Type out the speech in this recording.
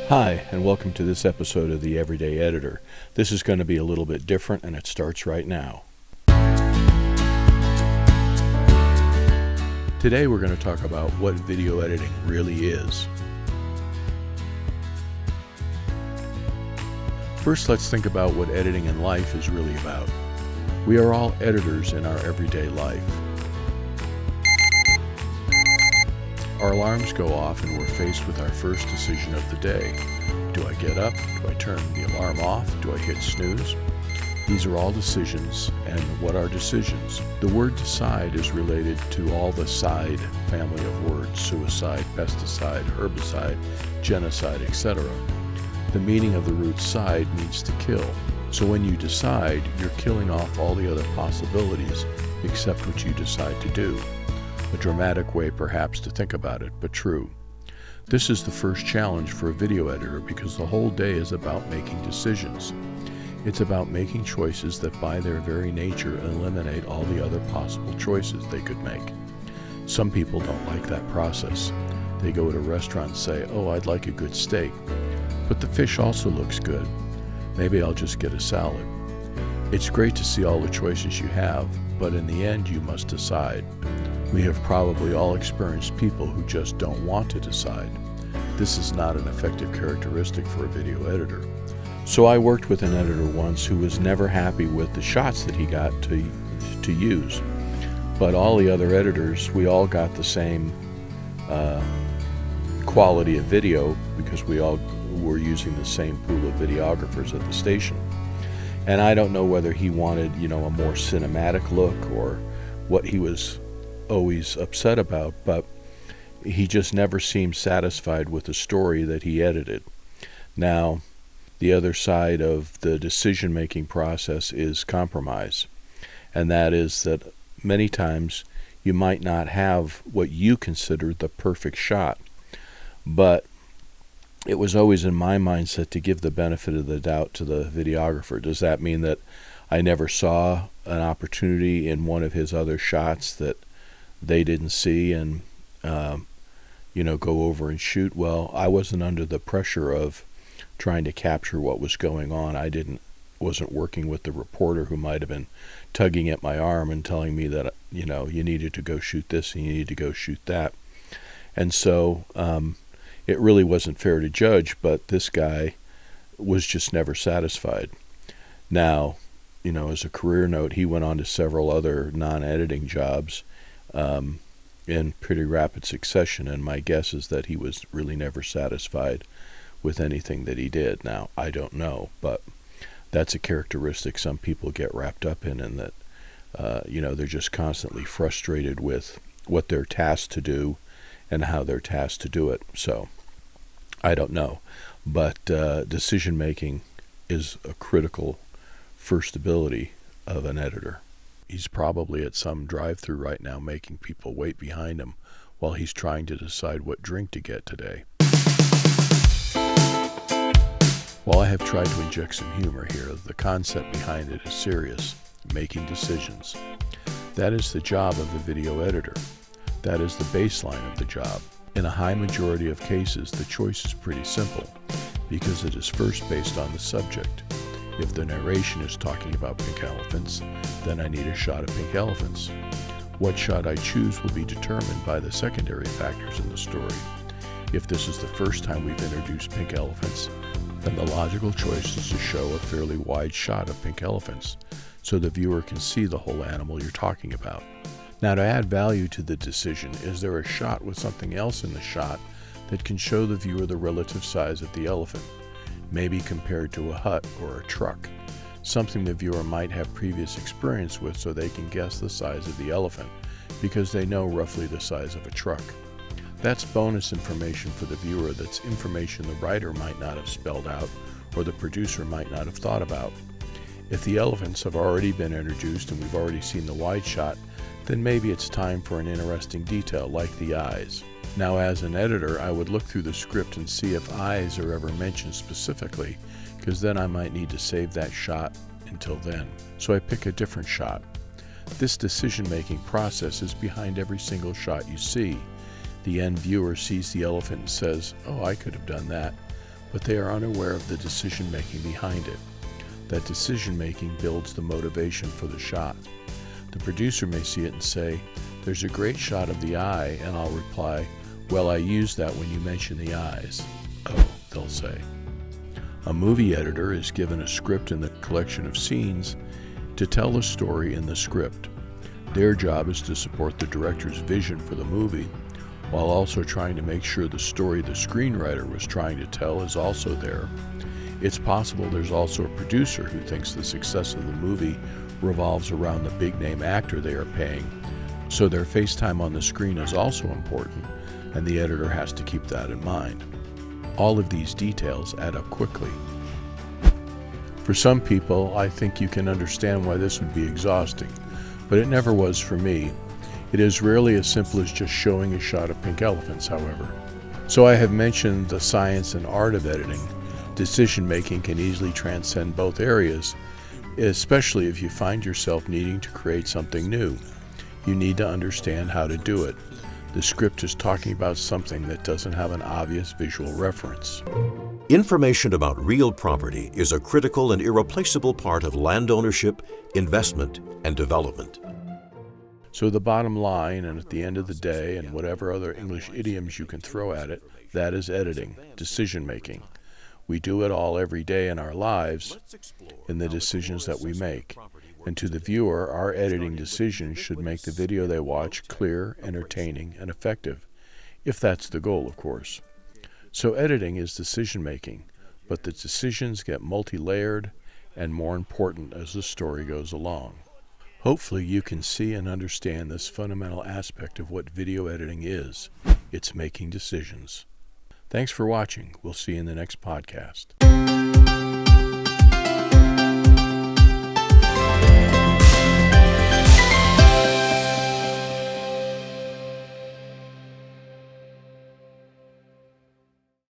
Hi, and welcome to this episode of The Everyday Editor. This is going to be a little bit different, and it starts right now. Today we're going to talk about what video editing really is. First, let's think about what editing in life is really about. We are all editors in our everyday life. Our alarms go off and we're faced with our first decision of the day. Do I get up? Do I turn the alarm off? Do I hit snooze? These are all decisions, and what are decisions? The word decide is related to all the side family of words: suicide, pesticide, herbicide, genocide, etc. The meaning of the root side means to kill. So when you decide, you're killing off all the other possibilities except what you decide to do. A dramatic way perhaps to think about it, but true. This is the first challenge for a video editor because the whole day is about making decisions. It's about making choices that by their very nature eliminate all the other possible choices they could make. Some people don't like that process. They go to a restaurant and say, "Oh, I'd like a good steak, but the fish also looks good. Maybe I'll just get a salad." It's great to see all the choices you have, but in the end you must decide. We have probably all experienced people who just don't want to decide. This is not an effective characteristic for a video editor. So I worked with an editor once who was never happy with the shots that he got to use. But all the other editors, we all got the same quality of video because we all were using the same pool of videographers at the station. And I don't know whether he wanted, a more cinematic look or what he was always upset about, but he just never seemed satisfied with the story that he edited. Now, the other side of the decision-making process is compromise, and that is that many times you might not have what you consider the perfect shot, but it was always in my mindset to give the benefit of the doubt to the videographer. Does that mean that I never saw an opportunity in one of his other shots that they didn't see and go over and shoot? Well, I wasn't under the pressure of trying to capture what was going on. Wasn't working with the reporter who might have been tugging at my arm and telling me that you needed to go shoot this and you needed to go shoot that. And so it really wasn't fair to judge, but this guy was just never satisfied. Now, as a career note, he went on to several other non-editing jobs in pretty rapid succession, and my guess is that he was really never satisfied with anything that he did. Now, I don't know, but that's a characteristic some people get wrapped up in, and that they're just constantly frustrated with what they're tasked to do and how they're tasked to do it. So I don't know, but decision making is a critical first ability of an editor. He's probably at some drive-thru right now making people wait behind him while he's trying to decide what drink to get today. While I have tried to inject some humor here, the concept behind it is serious: making decisions. That is the job of the video editor. That is the baseline of the job. In a high majority of cases, the choice is pretty simple because it is first based on the subject. If the narration is talking about pink elephants, then I need a shot of pink elephants. What shot I choose will be determined by the secondary factors in the story. If this is the first time we've introduced pink elephants, then the logical choice is to show a fairly wide shot of pink elephants so the viewer can see the whole animal you're talking about. Now, to add value to the decision, is there a shot with something else in the shot that can show the viewer the relative size of the elephant? Maybe compared to a hut or a truck, something the viewer might have previous experience with so they can guess the size of the elephant because they know roughly the size of a truck. That's bonus information for the viewer. That's information the writer might not have spelled out or the producer might not have thought about. If the elephants have already been introduced and we've already seen the wide shot, then maybe it's time for an interesting detail like the eyes. Now, as an editor, I would look through the script and see if eyes are ever mentioned specifically, because then I might need to save that shot until then. So I pick a different shot. This decision-making process is behind every single shot you see. The end viewer sees the elephant and says, "Oh, I could have done that." but they are unaware of the decision-making behind it. That decision-making builds the motivation for the shot. The producer may see it and say, "There's a great shot of the eye," and I'll reply, "Well, I used that when you mentioned the eyes." "Oh," they'll say. A movie editor is given a script and the collection of scenes to tell the story in the script. Their job is to support the director's vision for the movie, while also trying to make sure the story the screenwriter was trying to tell is also there. It's possible there's also a producer who thinks the success of the movie revolves around the big-name actor they are paying, so their face time on the screen is also important, and the editor has to keep that in mind. All of these details add up quickly. For some people, I think you can understand why this would be exhausting, but it never was for me. It is rarely as simple as just showing a shot of pink elephants, however. So I have mentioned the science and art of editing. Decision-making can easily transcend both areas, especially if you find yourself needing to create something new. You need to understand how to do it. The script is talking about something that doesn't have an obvious visual reference. Information about real property is a critical and irreplaceable part of land ownership, investment, and development. So the bottom line, and at the end of the day, and whatever other English idioms you can throw at it, that is editing, decision-making. We do it all every day in our lives, in the decisions that we make. And to the viewer, our editing decisions should make the video they watch clear, entertaining, and effective, if that's the goal, of course. So editing is decision-making, but the decisions get multi-layered and more important as the story goes along. Hopefully you can see and understand this fundamental aspect of what video editing is. It's making decisions. Thanks for watching. We'll see you in the next podcast.